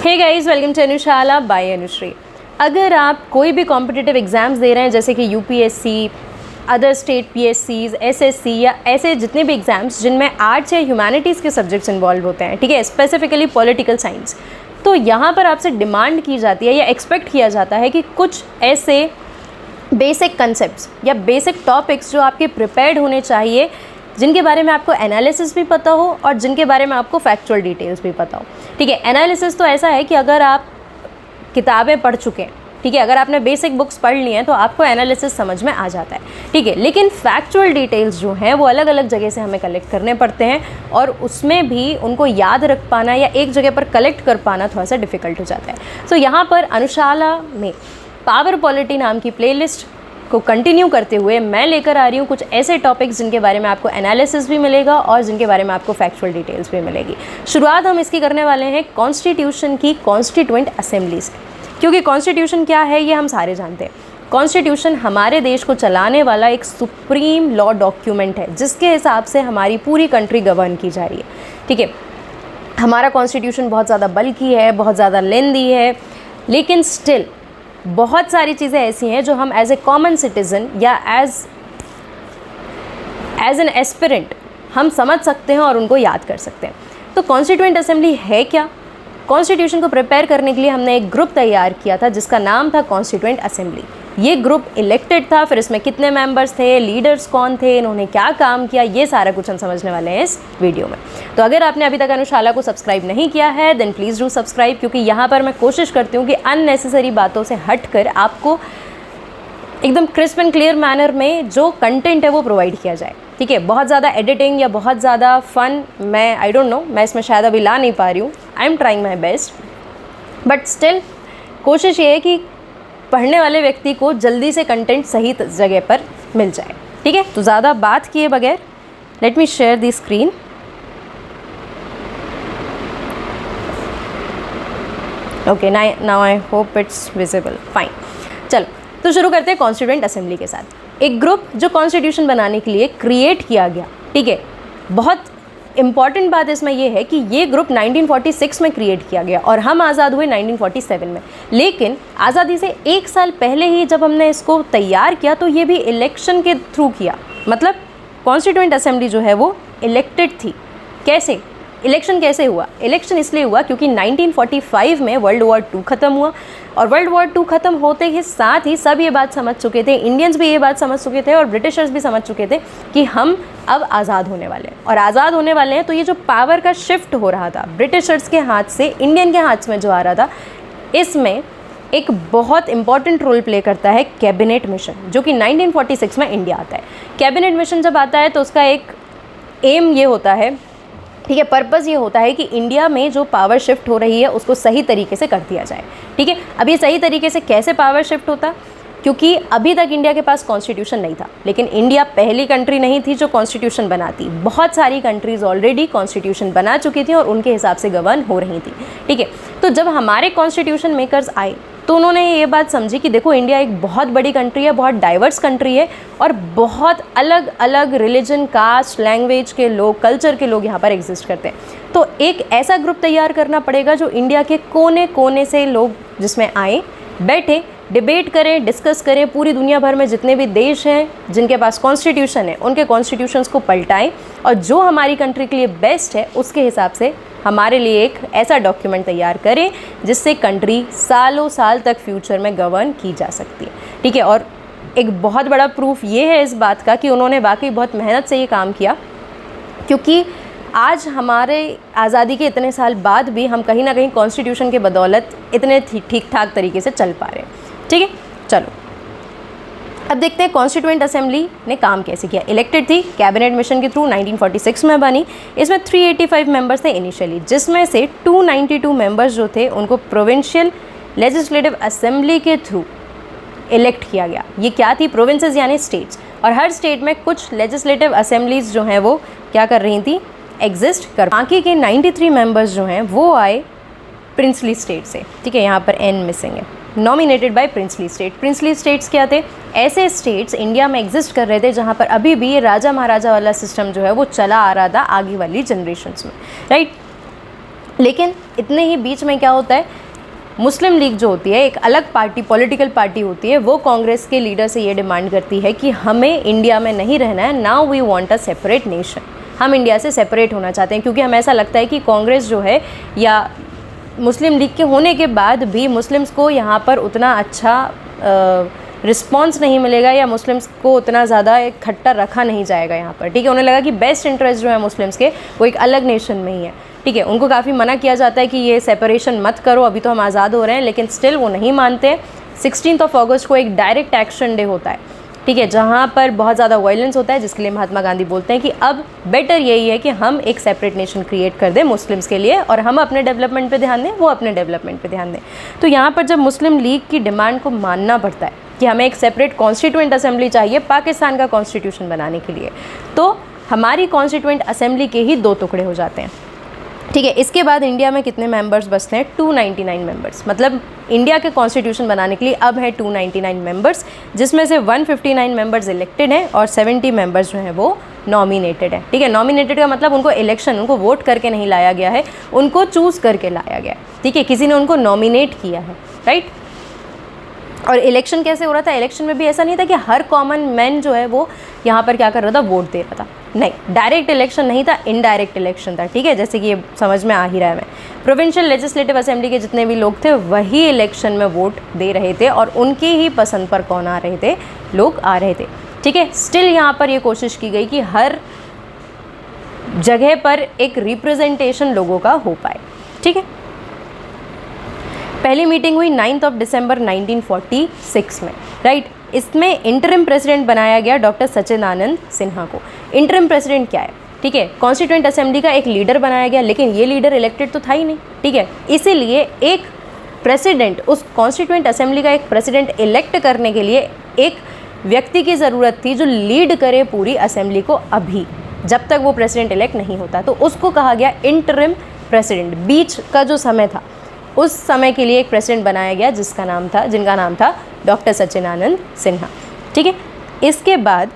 Hey guys, welcome to Anushala by Anushree. अगर आप कोई भी कॉम्पिटिटिव एग्ज़ाम्स दे रहे हैं जैसे कि यूपीएससी, अदर स्टेट पीएससीज, एसएससी या ऐसे जितने भी एग्ज़ाम्स जिनमें आर्ट्स या ह्यूमैनिटीज़ के सब्जेक्ट्स इन्वॉल्व होते हैं, ठीक है, स्पेसिफिकली पॉलिटिकल साइंस, तो यहाँ पर आपसे डिमांड की जाती है या एक्सपेक्ट किया जाता है कि कुछ ऐसे बेसिक कंसेप्ट्स या बेसिक टॉपिक्स जो आपके प्रिपेयर्ड होने चाहिए, जिनके बारे में आपको एनालिसिस भी पता हो और जिनके बारे में आपको फैक्चुअल डिटेल्स भी पता हो। ठीक है, एनालिसिस तो ऐसा है कि अगर आप किताबें पढ़ चुके हैं, ठीक है, अगर आपने बेसिक बुक्स पढ़ ली हैं तो आपको एनालिसिस समझ में आ जाता है, ठीक है। लेकिन फैक्चुअल डिटेल्स जो हैं वो अलग अलग जगह से हमें कलेक्ट करने पड़ते हैं और उसमें भी उनको याद रख पाना या एक जगह पर कलेक्ट कर पाना थोड़ा सा डिफ़िकल्ट हो जाता है। सो यहाँ पर अनुशाला में पावर पॉलिटी नाम की प्लेलिस्ट को कंटिन्यू करते हुए मैं लेकर आ रही हूँ कुछ ऐसे टॉपिक्स जिनके बारे में आपको एनालिसिस भी मिलेगा और जिनके बारे में आपको फैक्चुअल डिटेल्स भी मिलेगी। शुरुआत हम इसकी करने वाले हैं कॉन्स्टिट्यूशन की कॉन्स्टिट्यूएंट असेंबली से, क्योंकि कॉन्स्टिट्यूशन क्या है ये हम सारे जानते हैं। कॉन्स्टिट्यूशन हमारे देश को चलाने वाला एक सुप्रीम लॉ डॉक्यूमेंट है जिसके हिसाब से हमारी पूरी कंट्री गवर्न की जा रही है, ठीक है। हमारा कॉन्स्टिट्यूशन बहुत ज़्यादा बल्कि है, बहुत ज़्यादा लेंदी है, लेकिन स्टिल बहुत सारी चीज़ें ऐसी हैं जो हम एज ए कॉमन सिटीज़न या एज एन एस्पिरेंट हम समझ सकते हैं और उनको याद कर सकते हैं। तो कॉन्स्टिट्यूएंट असेंबली है क्या? कॉन्स्टिट्यूशन को प्रिपेयर करने के लिए हमने एक ग्रुप तैयार किया था जिसका नाम था कॉन्स्टिट्यूएंट असेंबली। ये ग्रुप इलेक्टेड था, फिर इसमें कितने मेंबर्स थे, लीडर्स कौन थे, इन्होंने क्या काम किया, ये सारा कुछ हम समझने वाले हैं इस वीडियो में। तो अगर आपने अभी तक अनुशाला को सब्सक्राइब नहीं किया है देन प्लीज़ डू सब्सक्राइब, क्योंकि यहाँ पर मैं कोशिश करती हूँ कि अननेसेसरी बातों से हट कर आपको एकदम क्रिस्प एंड क्लियर मैनर में जो कंटेंट है वो प्रोवाइड किया जाए, ठीक है। बहुत ज़्यादा एडिटिंग या बहुत ज़्यादा फ़न आई डोंट नो, मैं इसमें शायद अभी ला नहीं पा रही हूँ। I am trying my best, but still कोशिश ये है कि पढ़ने वाले व्यक्ति को जल्दी से कंटेंट सही जगह पर मिल जाए, ठीक है। तो ज़्यादा बात किए बगैर let me share the screen. Okay, now I hope it's visible, fine. चलो तो शुरू करते हैं कॉन्स्टिट्यूएंट असेंबली के साथ। एक ग्रुप जो कॉन्स्टिट्यूशन बनाने के लिए क्रिएट किया गया, ठीक है। बहुत इंपॉर्टेंट बात इसमें यह है कि ये ग्रुप 1946 में क्रिएट किया गया और हम आज़ाद हुए 1947 में। लेकिन आज़ादी से एक साल पहले ही जब हमने इसको तैयार किया तो ये भी इलेक्शन के थ्रू किया। मतलब कॉन्स्टिट्यूएंट असेंबली जो है वो इलेक्टेड थी। कैसे? इलेक्शन कैसे हुआ? इलेक्शन इसलिए हुआ क्योंकि 1945 में वर्ल्ड वॉर 2 ख़त्म हुआ और वर्ल्ड वॉर 2 ख़त्म होते के साथ ही सब ये बात समझ चुके थे, इंडियंस भी ये बात समझ चुके थे और ब्रिटिशर्स भी समझ चुके थे कि हम अब आज़ाद होने वाले हैं। और आज़ाद होने वाले हैं तो ये जो पावर का शिफ्ट हो रहा था ब्रिटिशर्स के हाथ से इंडियन के हाथ में जो आ रहा था, इसमें एक बहुत इंपॉर्टेंट रोल प्ले करता है कैबिनेट मिशन, जो कि 1946 में इंडिया आता है। कैबिनेट मिशन जब आता है तो उसका एक एम ये होता है, ठीक है, पर्पज़ ये होता है कि इंडिया में जो पावर शिफ्ट हो रही है उसको सही तरीके से कर दिया जाए, ठीक है। अब ये सही तरीके से कैसे पावर शिफ्ट होता? क्योंकि अभी तक इंडिया के पास कॉन्स्टिट्यूशन नहीं था, लेकिन इंडिया पहली कंट्री नहीं थी जो कॉन्स्टिट्यूशन बनाती। बहुत सारी कंट्रीज़ ऑलरेडी कॉन्स्टिट्यूशन बना चुकी थी और उनके हिसाब से गवर्न हो रही थी, ठीक है। तो जब हमारे कॉन्स्टिट्यूशन मेकर्स आए तो उन्होंने ये बात समझी कि देखो इंडिया एक बहुत बड़ी कंट्री है, बहुत डाइवर्स कंट्री है और बहुत अलग अलग रिलीजन, कास्ट, लैंग्वेज के लोग, कल्चर के लोग यहाँ पर एग्जिस्ट करते हैं। तो एक ऐसा ग्रुप तैयार करना पड़ेगा जो इंडिया के कोने कोने से लोग जिसमें आए, बैठे, डिबेट करें, डिस्कस करें, पूरी दुनिया भर में जितने भी देश हैं जिनके पास कॉन्स्टिट्यूशन है उनके कॉन्स्टिट्यूशंस को पलटाएं और जो हमारी कंट्री के लिए बेस्ट है उसके हिसाब से हमारे लिए एक ऐसा डॉक्यूमेंट तैयार करें जिससे कंट्री सालों साल तक फ्यूचर में गवर्न की जा सकती है, ठीक है। और एक बहुत बड़ा प्रूफ ये है इस बात का कि उन्होंने वाकई बहुत मेहनत से ये काम किया, क्योंकि आज हमारे आज़ादी के इतने साल बाद भी हम कहीं ना कहीं कॉन्स्टिट्यूशन के बदौलत इतने ठीक ठाक तरीके से चल पा रहे हैं, ठीक है। चलो अब देखते हैं कॉन्स्टिट्यूएंट असेंबली ने काम कैसे किया। इलेक्टेड थी, कैबिनेट मिशन के थ्रू 1946 में बनी। इसमें 385 मेंबर्स थे इनिशियली, जिसमें से 292 मेंबर्स जो थे उनको प्रोविंशियल लेजिस्लेटिव असेंबली के थ्रू इलेक्ट किया गया। ये क्या थी? प्रोविंसेस यानी स्टेट्स, और हर स्टेट में कुछ लेजिस्लेटिव असेंबलीज जो हैं वो क्या कर रही थी? एग्जिस्ट कर। बाकी के 93 मेंबर्स जो हैं वो आए प्रिंसली स्टेट से, ठीक है, यहाँ पर एन मिसिंग है, nominated by princely state. Princely states क्या थे? ऐसे स्टेट्स इंडिया में एग्जिस्ट कर रहे थे जहाँ पर अभी भी ये राजा महाराजा वाला सिस्टम जो है वो चला आ रहा था आगे वाली जनरेशन्स में, राइट। लेकिन इतने ही बीच में क्या होता है, मुस्लिम लीग जो होती है एक अलग पार्टी, पॉलिटिकल पार्टी होती है, वो कांग्रेस के लीडर से ये डिमांड करती है कि हमें इंडिया में नहीं रहना है, now we want a separate nation, हम इंडिया से सेपरेट होना चाहते हैं, क्योंकि हमें ऐसा लगता है कि कांग्रेस जो है या मुस्लिम लीग के होने के बाद भी मुस्लिम्स को यहाँ पर उतना अच्छा रिस्पॉन्स नहीं मिलेगा या मुस्लिम्स को उतना ज़्यादा इकट्ठा रखा नहीं जाएगा यहाँ पर, ठीक है। उन्हें लगा कि बेस्ट इंटरेस्ट जो है मुस्लिम्स के वो एक अलग नेशन में ही है, ठीक है। उनको काफ़ी मना किया जाता है कि ये सेपरेशन मत करो, अभी तो हम आज़ाद हो रहे हैं, लेकिन स्टिल वो नहीं मानते। 16 अगस्त को एक डायरेक्ट एक्शन डे होता है, ठीक है, जहाँ पर बहुत ज़्यादा वायलेंस होता है, जिसके लिए महात्मा गांधी बोलते हैं कि अब बेटर यही है कि हम एक सेपरेट नेशन क्रिएट कर दें मुस्लिम्स के लिए, और हम अपने डेवलपमेंट पे ध्यान दें, वो अपने डेवलपमेंट पे ध्यान दें। तो यहाँ पर जब मुस्लिम लीग की डिमांड को मानना पड़ता है कि हमें एक सेपरेट कॉन्स्टिट्यूएंट असेंबली चाहिए पाकिस्तान का कॉन्स्टिट्यूशन बनाने के लिए, तो हमारी कॉन्स्टिट्यूएंट असेंबली के ही 2 टुकड़े हो जाते हैं, ठीक है। इसके बाद इंडिया में कितने मेंबर्स बचते हैं, 299 मेंबर्स, मतलब इंडिया के कॉन्स्टिट्यूशन बनाने के लिए अब है 299 मेंबर्स, जिसमें से 159 मेंबर्स इलेक्टेड हैं और 70 मेंबर्स जो हैं वो नॉमिनेटेड है, ठीक है। नॉमिनेटेड का मतलब उनको इलेक्शन, उनको वोट करके नहीं लाया गया है, उनको चूज़ करके लाया गया है, ठीक है, किसी ने उनको नॉमिनेट किया है, राइट। और इलेक्शन कैसे हो रहा था, इलेक्शन में भी ऐसा नहीं था कि हर कॉमन मैन जो है वो यहाँ पर क्या कर रहा था, वोट दे रहा था, नहीं, डायरेक्ट इलेक्शन नहीं था, इनडायरेक्ट इलेक्शन था, ठीक है, जैसे कि ये समझ में आ ही रहा है। मैं प्रोविंशियल लेजिस्लेटिव असेंबली के जितने भी लोग थे वही इलेक्शन में वोट दे रहे थे और उनकी ही पसंद पर कौन आ रहे थे, लोग आ रहे थे, ठीक है। स्टिल यहाँ पर ये कोशिश की गई कि हर जगह पर एक रिप्रेजेंटेशन लोगों का हो पाए, ठीक है। पहली मीटिंग हुई 9 दिसंबर 1946 में, राइट। इसमें इंटरिम प्रेसिडेंट बनाया गया डॉक्टर सच्चिदानंद सिन्हा को। इंटरिम प्रेसिडेंट क्या है, ठीक है, कॉन्स्टिट्यूएंट असेंबली का एक लीडर बनाया गया, लेकिन ये लीडर इलेक्टेड तो था ही नहीं, ठीक है, इसीलिए एक प्रेसिडेंट, उस कॉन्स्टिट्यूएंट असेंबली का एक प्रेसिडेंट इलेक्ट करने के लिए एक व्यक्ति की ज़रूरत थी जो लीड करे पूरी असेंबली को, अभी जब तक वो प्रेसिडेंट इलेक्ट नहीं होता, तो उसको कहा गया इंटरिम प्रेसिडेंट। बीच का जो समय था उस समय के लिए एक प्रेसिडेंट बनाया गया जिनका नाम था डॉक्टर सच्चिदानंद सिन्हा, ठीक है। इसके बाद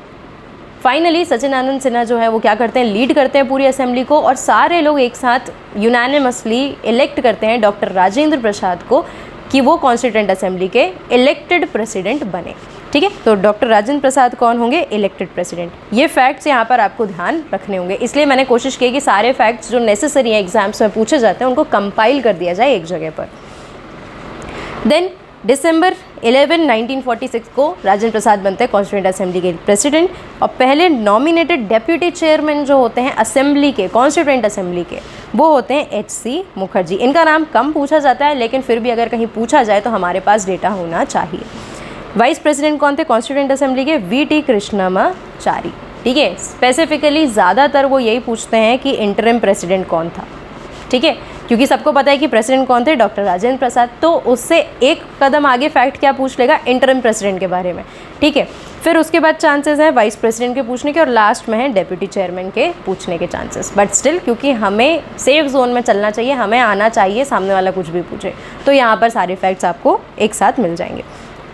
फाइनली सच्चिदानंद सिन्हा जो है वो क्या करते हैं, लीड करते हैं पूरी असेंबली को, और सारे लोग एक साथ यूनानिमसली इलेक्ट करते हैं डॉक्टर राजेंद्र प्रसाद को कि वो कॉन्स्टिट्यूएंट असेंबली के इलेक्टेड प्रेसिडेंट बने, ठीक है। तो डॉक्टर राजेंद्र प्रसाद कौन होंगे, इलेक्टेड प्रेसिडेंट। ये फैक्ट्स यहाँ पर आपको ध्यान रखने होंगे, इसलिए मैंने कोशिश की कि सारे फैक्ट्स जो नेसेसरी हैं एग्जाम्स में पूछे जाते हैं उनको कंपाइल कर दिया जाए एक जगह पर। देन दिसंबर 11, 1946 को राजेंद्र प्रसाद बनते हैं कॉन्स्टिट्यूएंट असेंबली के प्रेसिडेंट, और पहले नॉमिनेटेड डेप्यूटी चेयरमैन जो होते हैं असेंबली के, कॉन्स्टिट्यूएंट असेंबली के, वो होते हैं एच.सी. मुखर्जी। इनका नाम कम पूछा जाता है, लेकिन फिर भी अगर कहीं पूछा जाए तो हमारे पास डेटा होना चाहिए। वाइस प्रेसिडेंट कौन थे कॉन्स्टिट्यूएंट असेंबली के, वी.टी. कृष्णमाचारी, ठीक है। स्पेसिफिकली ज़्यादातर वो यही पूछते हैं कि इंटरिम प्रेसिडेंट कौन था, ठीक है, क्योंकि सबको पता है कि प्रेसिडेंट कौन थे, डॉक्टर राजेंद्र प्रसाद, तो उससे एक कदम आगे फैक्ट क्या पूछ लेगा, इंटरिम प्रेसिडेंट के बारे में, ठीक है। फिर उसके बाद चांसेस हैं वाइस प्रेसिडेंट के पूछने के, और लास्ट में है डेप्यूटी चेयरमैन के पूछने के चांसेस। बट स्टिल क्योंकि हमें सेफ जोन में चलना चाहिए, हमें आना चाहिए सामने वाला कुछ भी पूछे, तो यहाँ पर सारे फैक्ट्स आपको एक साथ मिल जाएंगे।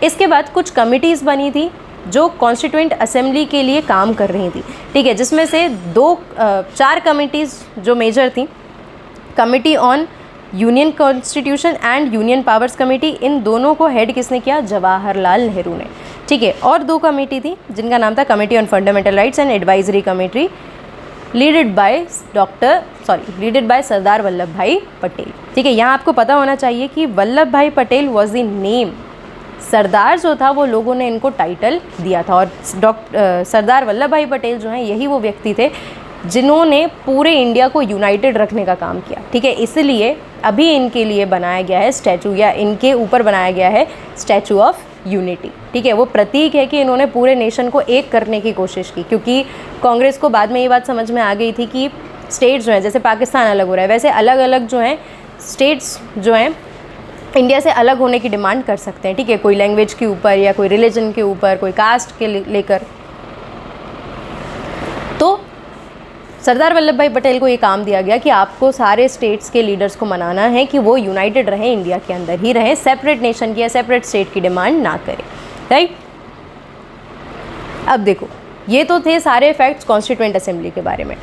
इसके बाद कुछ कमिटीज़ बनी थी जो कॉन्स्टिट्यूएंट असेंबली के लिए काम कर रही थी, ठीक है, जिसमें से 4 कमिटीज़ जो मेजर थी, committee on union constitution and union powers committee, इन दोनों को हेड किसने किया, जवाहरलाल नेहरू ने, ठीक है। और 2 कमेटी थी जिनका नाम था committee on fundamental rights and advisory committee, leaded by Sardar Vallabh Bhai Patel, ठीक है। यहाँ आपको पता होना चाहिए कि Vallabh Bhai Patel was the name, सरदार जो था वो लोगों ने इनको टाइटल दिया था, और सरदार वल्लभ भाई पटेल जो हैं यही वो व्यक्ति थे जिन्होंने पूरे इंडिया को यूनाइटेड रखने का काम किया, ठीक है। इसलिए अभी इनके लिए बनाया गया है स्टैचू, या इनके ऊपर बनाया गया है स्टैचू ऑफ यूनिटी, ठीक है। वो प्रतीक है कि इन्होंने पूरे नेशन को एक करने की कोशिश की, क्योंकि कांग्रेस को बाद में ये बात समझ में आ गई थी कि स्टेट्स जो हैं, जैसे पाकिस्तान अलग हो रहा है, वैसे अलग अलग जो हैं स्टेट्स जो हैं इंडिया से अलग होने की डिमांड कर सकते हैं, ठीक है, कोई लैंग्वेज के ऊपर या कोई रिलीजन के ऊपर, कोई कास्ट के लेकर। तो सरदार वल्लभ भाई पटेल को ये काम दिया गया कि आपको सारे स्टेट्स के लीडर्स को मनाना है कि वो यूनाइटेड रहें, इंडिया के अंदर ही रहें, सेपरेट नेशन की या सेपरेट स्टेट की डिमांड ना करें, राइट। अब देखो, ये तो थे सारे फैक्ट्स कॉन्स्टिट्यूएंट असेंबली के बारे में।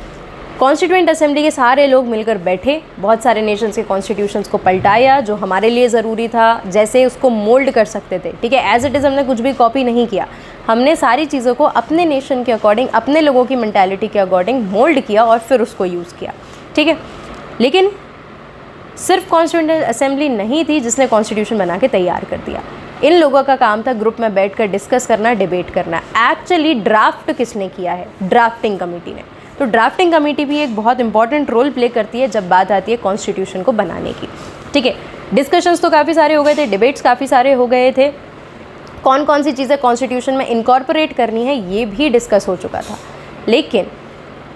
कॉन्स्टिट्यूएंट असेंबली के सारे लोग मिलकर बैठे, बहुत सारे नेशंस के कॉन्स्टिट्यूशंस को पलटाया जो हमारे लिए ज़रूरी था, जैसे उसको मोल्ड कर सकते थे, ठीक है। एज इट इज़ हमने कुछ भी कॉपी नहीं किया, हमने सारी चीज़ों को अपने नेशन के अकॉर्डिंग, अपने लोगों की मेंटालिटी के अकॉर्डिंग मोल्ड किया और फिर उसको यूज़ किया, ठीक है। लेकिन सिर्फ कॉन्स्टिट्यूएंट असेंबली नहीं थी जिसने कॉन्स्टिट्यूशन बना के तैयार कर दिया। इन लोगों का काम था ग्रुप में बैठकर डिस्कस करना, डिबेट करना। एक्चुअली ड्राफ्ट किसने किया है? ड्राफ्टिंग कमेटी ने। तो ड्राफ्टिंग कमेटी भी एक बहुत इंपॉर्टेंट रोल प्ले करती है जब बात आती है कॉन्स्टिट्यूशन को बनाने की, ठीक है। डिस्कशंस तो काफ़ी सारे हो गए थे, डिबेट्स काफ़ी सारे हो गए थे, कौन कौन सी चीज़ें कॉन्स्टिट्यूशन में इनकॉर्पोरेट करनी है ये भी डिस्कस हो चुका था। लेकिन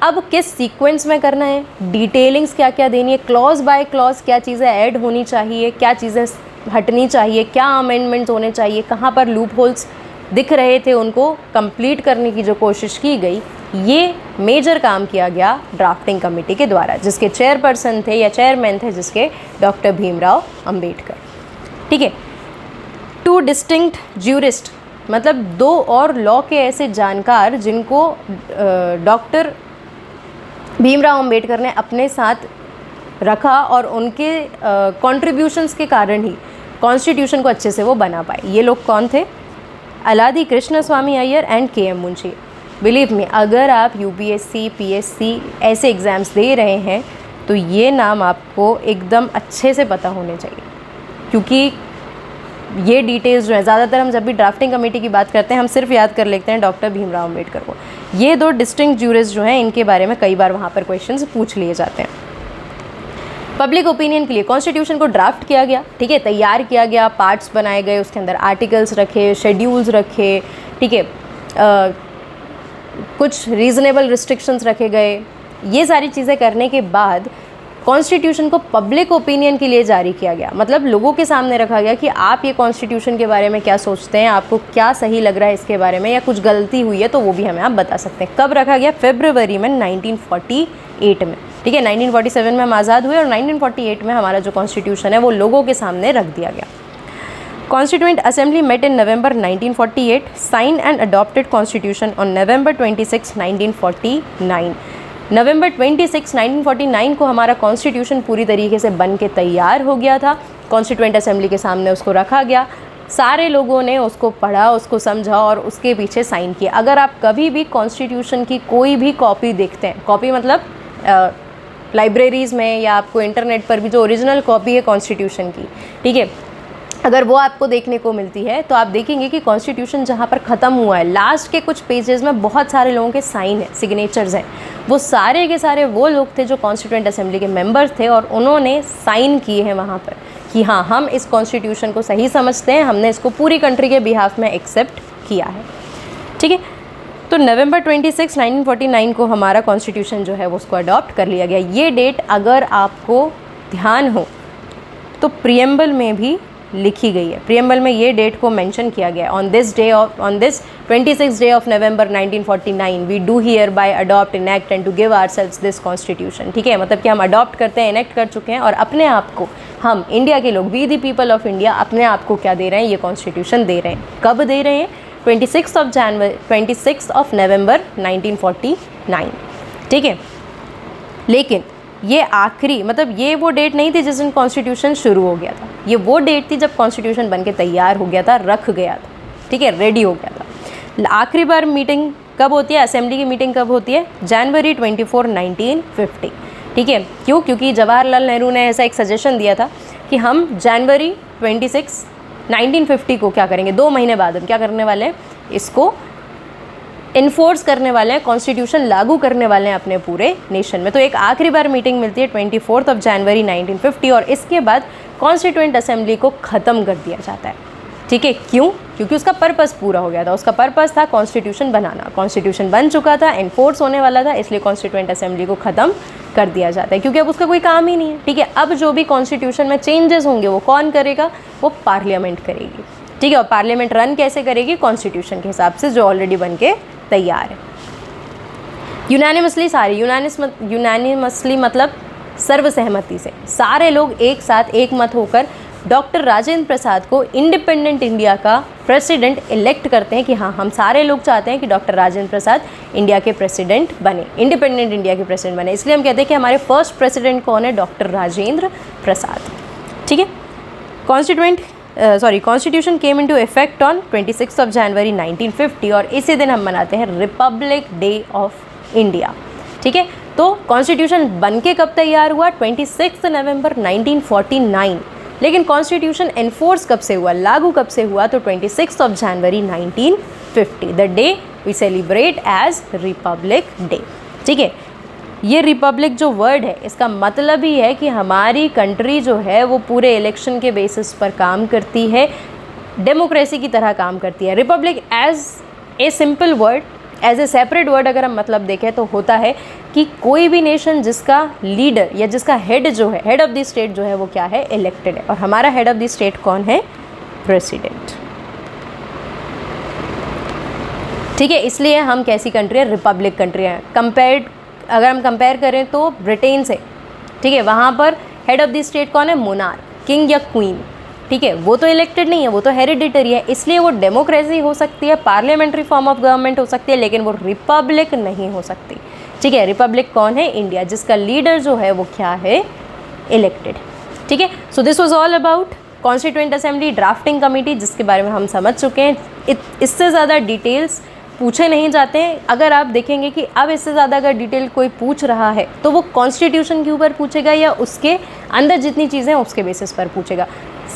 अब किस सीक्वेंस में करना है, डिटेलिंग्स क्या क्या देनी है, क्लॉज बाय क्लॉज क्या चीज़ें ऐड होनी चाहिए, क्या चीज़ें हटनी चाहिए, क्या अमेंडमेंट्स होने चाहिए, कहाँ पर लूप होल्स दिख रहे थे उनको कंप्लीट करने की जो कोशिश की गई, ये मेजर काम किया गया ड्राफ्टिंग कमेटी के द्वारा, जिसके चेयरपर्सन थे या चेयरमैन थे जिसके डॉक्टर भीमराव अंबेडकर, ठीक है। 2 डिस्टिंक्ट ज्यूरिस्ट, मतलब 2 और लॉ के ऐसे जानकार जिनको डॉक्टर भीमराव अंबेडकर ने अपने साथ रखा और उनके कॉन्ट्रीब्यूशंस के कारण ही कॉन्स्टिट्यूशन को अच्छे से वो बना पाए। ये लोग कौन थे? Alladi Krishna Swami Ayyar and K M. Munshi. Believe me, अगर आप यूपीएससी, पीएससी ऐसे एग्ज़ाम्स दे रहे हैं तो ये नाम आपको एकदम अच्छे से पता होने चाहिए, क्योंकि ये डिटेल्स जो है, ज़्यादातर हम जब भी ड्राफ्टिंग कमेटी की बात करते हैं हम सिर्फ याद कर लेते हैं डॉक्टर भीमराव अंबेडकर को। ये 2 डिस्टिंक्ट ज्यूरिस्ट जो हैं इनके बारे में कई बार वहाँ पर क्वेश्चंस पूछ लिए जाते हैं। पब्लिक ओपिनियन के लिए कॉन्स्टिट्यूशन को ड्राफ्ट किया गया, ठीक है, तैयार किया गया, पार्ट्स बनाए गए, उसके अंदर आर्टिकल्स रखे, शेड्यूल्स रखे, ठीक है, कुछ रीज़नेबल रिस्ट्रिक्शंस रखे गए। ये सारी चीज़ें करने के बाद कॉन्स्टिट्यूशन को पब्लिक ओपिनियन के लिए जारी किया गया, मतलब लोगों के सामने रखा गया कि आप ये कॉन्स्टिट्यूशन के बारे में क्या सोचते हैं, आपको क्या सही लग रहा है इसके बारे में, या कुछ गलती हुई है तो वो भी हमें आप बता सकते हैं। कब रखा गया? फरवरी में 1948 में, ठीक है। 1947 में हम आज़ाद हुए और 1948 में हमारा जो कॉन्स्टिट्यूशन है वो लोगों के सामने रख दिया गया। Constituent assembly met in November 1948, sign and adopted constitution on November 26, 1949। नवंबर 26, 1949 को हमारा कॉन्स्टिट्यूशन पूरी तरीके से बन के तैयार हो गया था। कॉन्स्टिट्यूएंट असेंबली के सामने उसको रखा गया, सारे लोगों ने उसको पढ़ा, उसको समझा और उसके पीछे साइन किया। अगर आप कभी भी कॉन्स्टिट्यूशन की कोई भी कॉपी देखते हैं, कॉपी मतलब लाइब्रेरीज़ में या आपको इंटरनेट पर भी जो ओरिजिनल कॉपी है कॉन्स्टिट्यूशन की, ठीक है, अगर वो आपको देखने को मिलती है तो आप देखेंगे कि कॉन्स्टिट्यूशन जहाँ पर ख़त्म हुआ है, लास्ट के कुछ पेजेस में बहुत सारे लोगों के साइन हैं, सिग्नेचर्स हैं। वो सारे के सारे वो लोग थे जो कॉन्स्टिट्यूएंट असेंबली के मेंबर्स थे और उन्होंने साइन किए हैं वहाँ पर कि हाँ, हम इस कॉन्स्टिट्यूशन को सही समझते हैं, हमने इसको पूरी कंट्री के बिहाफ में एक्सेप्ट किया है, ठीक है। तो नवंबर 26, 1949 को हमारा कॉन्स्टिट्यूशन जो है वो उसको अडॉप्ट कर लिया गया। ये डेट अगर आपको ध्यान हो तो प्रियम्बल में भी लिखी गई है। प्रियम्बल में ये डेट को मेंशन किया गया है, on this 26th day of November 1949 we do hereby adopt, enact and to give ourselves this constitution, ठीक है। मतलब कि हम अडॉप्ट करते हैं, इनेक्ट कर चुके हैं और अपने आप को, हम इंडिया के लोग, we the people of India, अपने आप को क्या दे रहे हैं? ये कॉन्स्टिट्यूशन दे रहे हैं। कब दे रहे हैं? 26 of November 1949, ठीक है। लेकिन ये आखिरी, मतलब ये वो डेट नहीं थी जिस दिन कॉन्स्टिट्यूशन शुरू हो गया था, ये वो डेट थी जब कॉन्स्टिट्यूशन बन के तैयार हो गया था, रख गया था, ठीक है, रेडी हो गया था। आखिरी बार मीटिंग कब होती है? असेंबली की मीटिंग कब होती है? जनवरी 24, 1950, ठीक है। क्यों? क्योंकि जवाहरलाल नेहरू ने ऐसा एक सजेशन दिया था कि हम जनवरी 26, 1950 को क्या करेंगे, 2 महीने बाद हम क्या करने वाले हैं? इसको इन्फोर्स करने वाले हैं, कॉन्स्टिट्यूशन लागू करने वाले हैं अपने पूरे नेशन में। तो एक आखिरी बार मीटिंग मिलती है 24 जनवरी 1950 और इसके बाद कॉन्स्टिट्यूएंट असेंबली को ख़त्म कर दिया जाता है, ठीक है। क्यों? क्योंकि उसका पर्पस पूरा हो गया था। उसका पर्पस था कॉन्स्टिट्यूशन बनाना, कॉन्स्टिट्यूशन बन चुका था, इन्फोर्स होने वाला था, इसलिए कॉन्स्टिट्यूएंट असेंबली को ख़त्म कर दिया जाता है, क्योंकि अब उसका कोई काम ही नहीं है, ठीक है। अब जो भी कॉन्स्टिट्यूशन में चेंजेस होंगे वो कौन करेगा? वो पार्लियामेंट करेगी, ठीक है। और पार्लियामेंट रन कैसे करेगी? कॉन्स्टिट्यूशन के हिसाब से जो ऑलरेडी बन के तैयार है। यूनानिमसली मतलब सर्वसहमति से सारे लोग एक साथ एक मत होकर डॉक्टर राजेंद्र प्रसाद को इंडिपेंडेंट इंडिया का प्रेसिडेंट इलेक्ट करते हैं कि हाँ हम सारे लोग चाहते हैं कि डॉक्टर राजेंद्र प्रसाद इंडिया के प्रेसिडेंट बने, इंडिपेंडेंट इंडिया के प्रेसिडेंट बने, इसलिए हम कहते हैं कि हमारे फर्स्ट प्रेसिडेंट कौन है, डॉक्टर राजेंद्र प्रसाद। ठीक है। Constitution came into effect on 26 जनवरी 1950 और इसी दिन हम मनाते हैं रिपब्लिक डे ऑफ इंडिया। ठीक है। तो कॉन्स्टिट्यूशन बन के कब तैयार हुआ, 26 नवंबर 1949, लेकिन कॉन्स्टिट्यूशन एनफोर्स कब से हुआ, लागू कब से हुआ, तो 26 जनवरी 1950, the day we celebrate as republic day. ठीक है। ये रिपब्लिक जो वर्ड है इसका मतलब ही है कि हमारी कंट्री जो है वो पूरे इलेक्शन के बेसिस पर काम करती है, डेमोक्रेसी की तरह काम करती है। Republic as a simple word, as a separate word अगर हम मतलब देखें तो होता है कि कोई भी नेशन जिसका लीडर या जिसका हेड जो है, हेड ऑफ द स्टेट जो है वो क्या है, इलेक्टेड है। और हमारा हेड ऑफ द स्टेट कौन है, प्रेसिडेंट। ठीक है। इसलिए हम कैसी कंट्री है, रिपब्लिक कंट्री है। अगर हम कंपेयर करें तो ब्रिटेन से, ठीक है, वहाँ पर हेड ऑफ द स्टेट कौन है, मोनार्क, किंग या क्वीन। ठीक है। वो तो इलेक्टेड नहीं है, वो तो हेरिडिटरी है, इसलिए वो डेमोक्रेसी हो सकती है, पार्लियामेंट्री फॉर्म ऑफ गवर्नमेंट हो सकती है, लेकिन वो रिपब्लिक नहीं हो सकती। ठीक है। रिपब्लिक कौन है, इंडिया, जिसका लीडर जो है वो क्या है, इलेक्टेड। ठीक है। सो this was all about constituent assembly drafting committee, जिसके बारे में हम समझ चुके हैं। इससे ज़्यादा डिटेल्स पूछे नहीं जाते हैं। अगर आप देखेंगे कि अब इससे ज़्यादा अगर डिटेल कोई पूछ रहा है तो वो कॉन्स्टिट्यूशन के ऊपर पूछेगा या उसके अंदर जितनी चीज़ें हैं उसके बेसिस पर पूछेगा।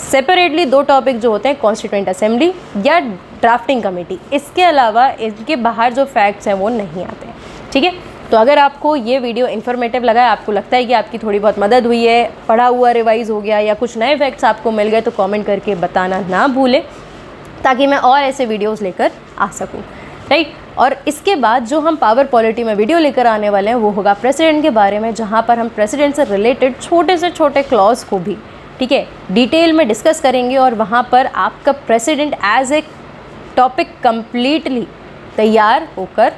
सेपरेटली दो टॉपिक जो होते हैं, कॉन्स्टिट्यूएंट असेंबली या ड्राफ्टिंग कमेटी, इसके अलावा इनके बाहर जो फैक्ट्स हैं वो नहीं आते हैं। ठीक है। तो अगर आपको ये वीडियो इन्फॉर्मेटिव लगा है, आपको लगता है कि आपकी थोड़ी बहुत मदद हुई है, पढ़ा हुआ रिवाइज हो गया या कुछ नए फैक्ट्स आपको मिल गए, तो कमेंट करके बताना ना भूलें, ताकि मैं और ऐसे वीडियोस लेकर आ सकूं। राइट। और इसके बाद जो हम पावर पॉलिटी में वीडियो लेकर आने वाले हैं वो होगा प्रेसिडेंट के बारे में, जहाँ पर हम प्रेसिडेंट से रिलेटेड छोटे से छोटे क्लॉज को भी, ठीक है, डिटेल में डिस्कस करेंगे और वहाँ पर आपका president as a topic completely तैयार होकर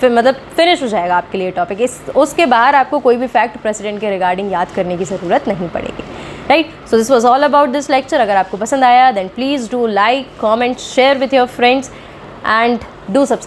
फिर मतलब फिनिश हो जाएगा आपके लिए टॉपिक। उसके बाहर आपको कोई भी फैक्ट प्रेसिडेंट के रिगार्डिंग याद करने की ज़रूरत नहीं पड़ेगी। Right. So this was all about this lecture. अगर आपको पसंद आया then please do like, comment, share with your friends and do subscribe